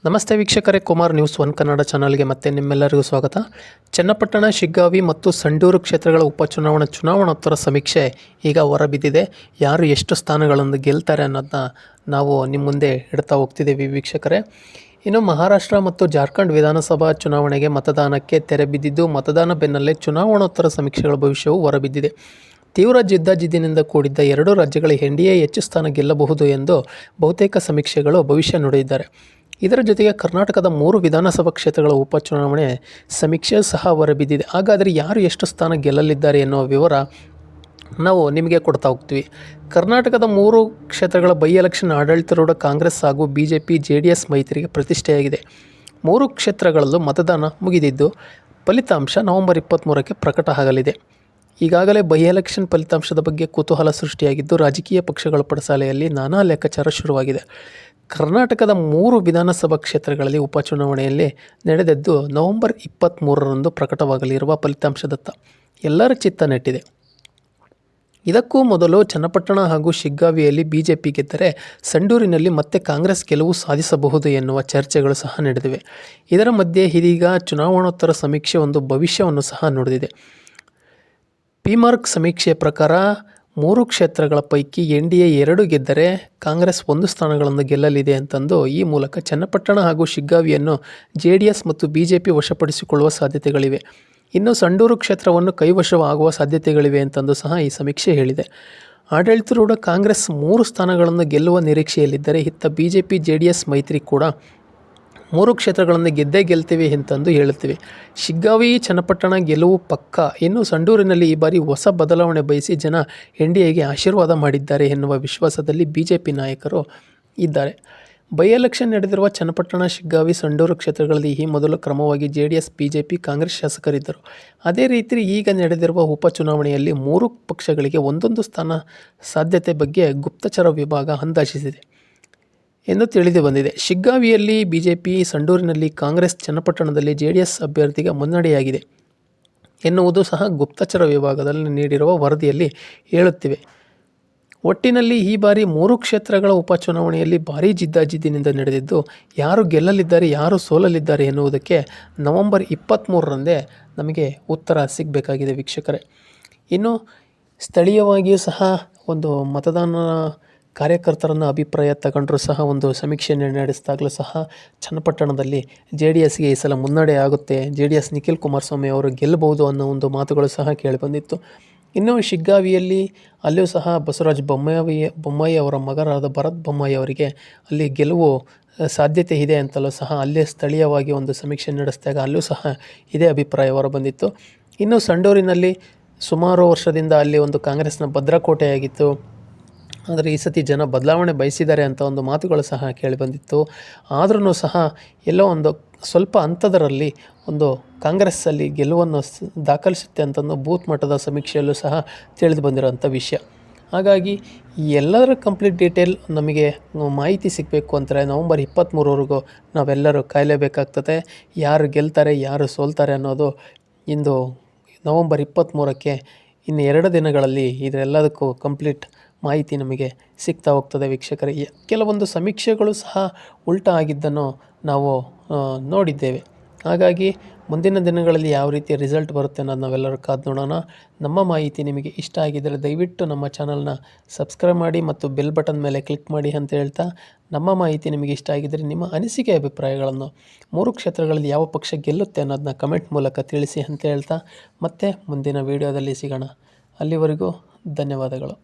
ನಮಸ್ತೆ ವೀಕ್ಷಕರೇ, Kumar news one Kannada ಚಾನಲ್ಗೆ ಮತ್ತೆ ನಿಮ್ಮೆಲ್ಲರಿಗೂ ಸ್ವಾಗತ. ಚನ್ನಪಟ್ಟಣ, ಶಿಗ್ಗಾವಿ ಮತ್ತು ಸಂಡೂರು ಕ್ಷೇತ್ರಗಳ ಚುನಾವಣೋತ್ತರ ಸಮೀಕ್ಷೆ ಈಗ ಹೊರಬಿದ್ದಿದೆ. ಯಾರು ಎಷ್ಟು ಸ್ಥಾನಗಳನ್ನು ಗೆಲ್ತಾರೆ ಅನ್ನೋದನ್ನ ನಾವು ನಿಮ್ಮ ಮುಂದೆ ಇಡ್ತಾ ಹೋಗ್ತಿದ್ದೀವಿ ವೀಕ್ಷಕರೇ. ಇನ್ನು ಮಹಾರಾಷ್ಟ್ರ ಮತ್ತು ಜಾರ್ಖಂಡ್ ವಿಧಾನಸಭಾ ಚುನಾವಣೆಗೆ ಮತದಾನಕ್ಕೆ ತೆರೆ ಬಿದ್ದಿದ್ದು, ಮತದಾನ ಬೆನ್ನಲ್ಲೇ ಚುನಾವಣೋತ್ತರ ಸಮೀಕ್ಷೆಗಳ ಭವಿಷ್ಯವು ಹೊರಬಿದ್ದಿದೆ. ತೀವ್ರ ಜಿದ್ದಾಜಿದ್ದಿನಿಂದ ಕೂಡಿದ್ದ ಎರಡೂ ರಾಜ್ಯಗಳ ಎನ್ಡಿಎ ಹೆಚ್ಚು ಸ್ಥಾನ ಗೆಲ್ಲಬಹುದು ಎಂದು ಬಹುತೇಕ ಸಮೀಕ್ಷೆಗಳು ಭವಿಷ್ಯ ನುಡಿದಿದ್ದಾರೆ. ಇದರ ಜೊತೆಗೆ ಕರ್ನಾಟಕದ 3 ವಿಧಾನಸಭಾ ಕ್ಷೇತ್ರಗಳ ಉಪಚುನಾವಣೆ ಸಮೀಕ್ಷೆ ಸಹ ಹೊರಬಿದ್ದಿದೆ. ಹಾಗಾದರೆ ಯಾರು ಎಷ್ಟು ಸ್ಥಾನ ಗೆಲ್ಲಲಿದ್ದಾರೆ ಎನ್ನುವ ವಿವರ ನಾವು ನಿಮಗೆ ಕೊಡ್ತಾ ಹೋಗ್ತೀವಿ. ಕರ್ನಾಟಕದ 3 ಕ್ಷೇತ್ರಗಳ ಬೈ ಎಲೆಕ್ಷನ್ ಆಡಳಿತಾರೂಢ ಕಾಂಗ್ರೆಸ್ ಹಾಗೂ BJP JDS ಮೈತ್ರಿಗೆ ಪ್ರತಿಷ್ಠೆಯಾಗಿದೆ. 3 ಕ್ಷೇತ್ರಗಳಲ್ಲೂ ಮತದಾನ ಮುಗಿದಿದ್ದು, ಫಲಿತಾಂಶ ನವೆಂಬರ್ 23ಕ್ಕೆ ಪ್ರಕಟ ಆಗಲಿದೆ. ಈಗಾಗಲೇ ಬೈ ಎಲೆಕ್ಷನ್ ಫಲಿತಾಂಶದ ಬಗ್ಗೆ ಕುತೂಹಲ ಸೃಷ್ಟಿಯಾಗಿದ್ದು, ರಾಜಕೀಯ ಪಕ್ಷಗಳ ಪಡಸಾಲೆಯಲ್ಲಿ ನಾನಾ ಲೆಕ್ಕಾಚಾರ ಶುರುವಾಗಿದೆ. ಕರ್ನಾಟಕದ 3 ವಿಧಾನಸಭಾ ಕ್ಷೇತ್ರಗಳಲ್ಲಿ ಉಪಚುನಾವಣೆಯಲ್ಲಿ ನಡೆದದ್ದು ನವೆಂಬರ್ 23ರಂದು ಪ್ರಕಟವಾಗಲಿರುವ ಫಲಿತಾಂಶದತ್ತ ಎಲ್ಲರ ಚಿತ್ತ ನೆಟ್ಟಿದೆ. ಇದಕ್ಕೂ ಮೊದಲು ಚನ್ನಪಟ್ಟಣ ಹಾಗೂ ಶಿಗ್ಗಾವಿಯಲ್ಲಿ BJP ಗೆದ್ದರೆ ಸಂಡೂರಿನಲ್ಲಿ ಮತ್ತೆ ಕಾಂಗ್ರೆಸ್ ಗೆಲುವು ಸಾಧಿಸಬಹುದು ಎನ್ನುವ ಚರ್ಚೆಗಳು ಸಹ ನಡೆದಿವೆ. ಇದರ ಮಧ್ಯೆ ಇದೀಗ ಚುನಾವಣೋತ್ತರ ಸಮೀಕ್ಷೆ ಒಂದು ಭವಿಷ್ಯವನ್ನು ಸಹ ನುಡಿದಿದೆ. ಪಿಮಾರ್ಕ್ ಸಮೀಕ್ಷೆಯ ಪ್ರಕಾರ 3 ಕ್ಷೇತ್ರಗಳ ಪೈಕಿ NDA 2 ಗೆದ್ದರೆ ಕಾಂಗ್ರೆಸ್ 1 ಸ್ಥಾನಗಳನ್ನು ಗೆಲ್ಲಲಿದೆ ಅಂತಂದು ಈ ಮೂಲಕ ಚನ್ನಪಟ್ಟಣ ಹಾಗೂ ಶಿಗ್ಗಾವಿಯನ್ನು JDS ಮತ್ತು BJP ವಶಪಡಿಸಿಕೊಳ್ಳುವ ಸಾಧ್ಯತೆಗಳಿವೆ. ಇನ್ನು ಸಂಡೂರು ಕ್ಷೇತ್ರವನ್ನು ಕೈವಶವಾಗುವ ಸಾಧ್ಯತೆಗಳಿವೆ ಅಂತಂದು ಸಹ ಈ ಸಮೀಕ್ಷೆ ಹೇಳಿದೆ. ಆಡಳಿತಾರೂಢ ಕಾಂಗ್ರೆಸ್ 3 ಸ್ಥಾನಗಳನ್ನು ಗೆಲ್ಲುವ ನಿರೀಕ್ಷೆಯಲ್ಲಿದ್ದರೆ, ಇತ್ತ BJP JDS ಮೈತ್ರಿ ಕೂಡ 3 ಕ್ಷೇತ್ರಗಳನ್ನು ಗೆದ್ದೇ ಗೆಲ್ತೀವಿ ಅಂತಂದು ಹೇಳುತ್ತಿವೆ. ಶಿಗ್ಗಾವಿ, ಚನ್ನಪಟ್ಟಣ ಗೆಲುವು ಪಕ್ಕ. ಇನ್ನು ಸಂಡೂರಿನಲ್ಲಿ ಈ ಬಾರಿ ಹೊಸ ಬದಲಾವಣೆ ಬಯಸಿ ಜನ NDAಗೆ ಆಶೀರ್ವಾದ ಮಾಡಿದ್ದಾರೆ ಎನ್ನುವ ವಿಶ್ವಾಸದಲ್ಲಿ BJP ನಾಯಕರು ಇದ್ದಾರೆ. ಬೈ ಎಲೆಕ್ಷನ್ ನಡೆದಿರುವ ಚನ್ನಪಟ್ಟಣ, ಶಿಗ್ಗಾವಿ, ಸಂಡೂರು ಕ್ಷೇತ್ರಗಳಲ್ಲಿ ಈ ಮೊದಲು ಕ್ರಮವಾಗಿ JDS, BJP, ಕಾಂಗ್ರೆಸ್ ಶಾಸಕರಿದ್ದರು. ಅದೇ ರೀತಿ ಈಗ ನಡೆದಿರುವ ಉಪಚುನಾವಣೆಯಲ್ಲಿ 3 ಪಕ್ಷಗಳಿಗೆ ಒಂದೊಂದು ಸ್ಥಾನ ಸಾಧ್ಯತೆ ಬಗ್ಗೆ ಗುಪ್ತಚರ ವಿಭಾಗ ಅಂದಾಜಿಸಿದೆ ಎಂದು ತಿಳಿದು ಬಂದಿದೆ. ಶಿಗ್ಗಾವಿಯಲ್ಲಿ BJP, ಸಂಡೂರಿನಲ್ಲಿ ಕಾಂಗ್ರೆಸ್, ಚನ್ನಪಟ್ಟಣದಲ್ಲಿ JDS ಅಭ್ಯರ್ಥಿಗೆ ಮುನ್ನಡೆಯಾಗಿದೆ ಎನ್ನುವುದು ಸಹ ಗುಪ್ತಚರ ವಿಭಾಗದಲ್ಲಿ ನೀಡಿರುವ ವರದಿಯಲ್ಲಿ ಹೇಳುತ್ತಿವೆ. ಒಟ್ಟಿನಲ್ಲಿ ಈ ಬಾರಿ 3 ಕ್ಷೇತ್ರಗಳ ಉಪಚುನಾವಣೆಯಲ್ಲಿ ಭಾರೀ ಜಿದ್ದಾಜಿದ್ದಿನಿಂದ ನಡೆದಿದ್ದು, ಯಾರು ಗೆಲ್ಲಲಿದ್ದಾರೆ, ಯಾರು ಸೋಲಲಿದ್ದಾರೆ ಎನ್ನುವುದಕ್ಕೆ ನವೆಂಬರ್ 23ರಂದೇ ನಮಗೆ ಉತ್ತರ ಸಿಗಬೇಕಾಗಿದೆ ವೀಕ್ಷಕರೇ. ಇನ್ನು ಸ್ಥಳೀಯವಾಗಿಯೂ ಸಹ ಒಂದು ಮತದಾನ ಕಾರ್ಯಕರ್ತರನ್ನು ಅಭಿಪ್ರಾಯ ತಗೊಂಡ್ರೂ ಸಹ ಒಂದು ಸಮೀಕ್ಷೆಯನ್ನು ನಡೆಸಿದಾಗಲೂ ಸಹ ಚನ್ನಪಟ್ಟಣದಲ್ಲಿ JDSಗೆ ಈ ಸಲ ಮುನ್ನಡೆ ಆಗುತ್ತೆ, JDS ನಿಖಿಲ್ ಕುಮಾರಸ್ವಾಮಿ ಅವರು ಗೆಲ್ಲಬಹುದು ಅನ್ನೋ ಒಂದು ಮಾತುಗಳು ಸಹ ಕೇಳಿಬಂದಿತ್ತು. ಇನ್ನು ಶಿಗ್ಗಾವಿಯಲ್ಲಿ ಅಲ್ಲಿಯೂ ಸಹ ಬಸವರಾಜ ಬೊಮ್ಮಾಯಿ ಅವರ ಮಗರಾದ ಭರತ್ ಬೊಮ್ಮಾಯಿ ಅವರಿಗೆ ಅಲ್ಲಿ ಗೆಲುವು ಸಾಧ್ಯತೆ ಇದೆ ಅಂತಲೂ ಸಹ ಅಲ್ಲೇ ಸ್ಥಳೀಯವಾಗಿ ಒಂದು ಸಮೀಕ್ಷೆ ನಡೆಸಿದಾಗ ಅಲ್ಲೂ ಸಹ ಇದೇ ಅಭಿಪ್ರಾಯ ಹೊರಬಂದಿತ್ತು. ಇನ್ನು ಸಂಡೂರಿನಲ್ಲಿ ಸುಮಾರು ವರ್ಷದಿಂದ ಅಲ್ಲಿ ಒಂದು ಕಾಂಗ್ರೆಸ್ನ ಭದ್ರಕೋಟೆಯಾಗಿತ್ತು. ಆದರೆ ಈ ಸತಿ ಜನ ಬದಲಾವಣೆ ಬಯಸಿದ್ದಾರೆ ಅಂತ ಒಂದು ಮಾತುಗಳು ಸಹ ಕೇಳಿಬಂದಿತ್ತು. ಆದ್ರೂ ಸಹ ಎಲ್ಲೋ ಒಂದು ಸ್ವಲ್ಪ ಹಂತದರಲ್ಲಿ ಒಂದು ಕಾಂಗ್ರೆಸ್ಸಲ್ಲಿ ಗೆಲುವನ್ನು ದಾಖಲಿಸುತ್ತೆ ಅಂತಂದು ಬೂತ್ ಮಟ್ಟದ ಸಮೀಕ್ಷೆಯಲ್ಲೂ ಸಹ ತಿಳಿದು ಬಂದಿರೋಂಥ ವಿಷಯ. ಹಾಗಾಗಿ ಎಲ್ಲದರ ಕಂಪ್ಲೀಟ್ ಡೀಟೇಲ್ ನಮಗೆ ಮಾಹಿತಿ ಸಿಗಬೇಕು ಅಂದರೆ ನವೆಂಬರ್ 23ವರೆಗೂ ನಾವೆಲ್ಲರೂ ಕಾಯಲೇಬೇಕಾಗ್ತದೆ. ಯಾರು ಗೆಲ್ತಾರೆ, ಯಾರು ಸೋಲ್ತಾರೆ ಅನ್ನೋದು ಇಂದು ನವೆಂಬರ್ 23ಕ್ಕೆ ಇನ್ನು 2 ದಿನಗಳಲ್ಲಿ ಇದೆಲ್ಲದಕ್ಕೂ ಕಂಪ್ಲೀಟ್ ಮಾಹಿತಿ ನಮಗೆ ಸಿಗ್ತಾ ಹೋಗ್ತದೆ ವೀಕ್ಷಕರೇ. ಕೆಲವೊಂದು ಸಮೀಕ್ಷೆಗಳು ಸಹ ಉಲ್ಟಾ ಆಗಿದ್ದನ್ನು ನಾವು ನೋಡಿದ್ದೇವೆ. ಹಾಗಾಗಿ ಮುಂದಿನ ದಿನಗಳಲ್ಲಿ ಯಾವ ರೀತಿಯ ರಿಸಲ್ಟ್ ಬರುತ್ತೆ ಅನ್ನೋದು ನಾವೆಲ್ಲರೂ ಕಾದು ನೋಡೋಣ. ನಮ್ಮ ಮಾಹಿತಿ ನಿಮಗೆ ಇಷ್ಟ ಆಗಿದ್ದರೆ ದಯವಿಟ್ಟು ನಮ್ಮ ಚಾನಲ್ನ ಸಬ್ಸ್ಕ್ರೈಬ್ ಮಾಡಿ ಮತ್ತು ಬೆಲ್ ಬಟನ್ ಮೇಲೆ ಕ್ಲಿಕ್ ಮಾಡಿ ಅಂತ ಹೇಳ್ತಾ, ನಮ್ಮ ಮಾಹಿತಿ ನಿಮಗೆ ಇಷ್ಟ ಆಗಿದ್ದರೆ ನಿಮ್ಮ ಅನಿಸಿಕೆ ಅಭಿಪ್ರಾಯಗಳನ್ನು 3 ಕ್ಷೇತ್ರಗಳಲ್ಲಿ ಯಾವ ಪಕ್ಷ ಗೆಲ್ಲುತ್ತೆ ಅನ್ನೋದನ್ನ ಕಮೆಂಟ್ ಮೂಲಕ ತಿಳಿಸಿ ಅಂತ ಹೇಳ್ತಾ, ಮತ್ತೆ ಮುಂದಿನ ವೀಡಿಯೋದಲ್ಲಿ ಸಿಗೋಣ. ಅಲ್ಲಿವರೆಗೂ ಧನ್ಯವಾದಗಳು.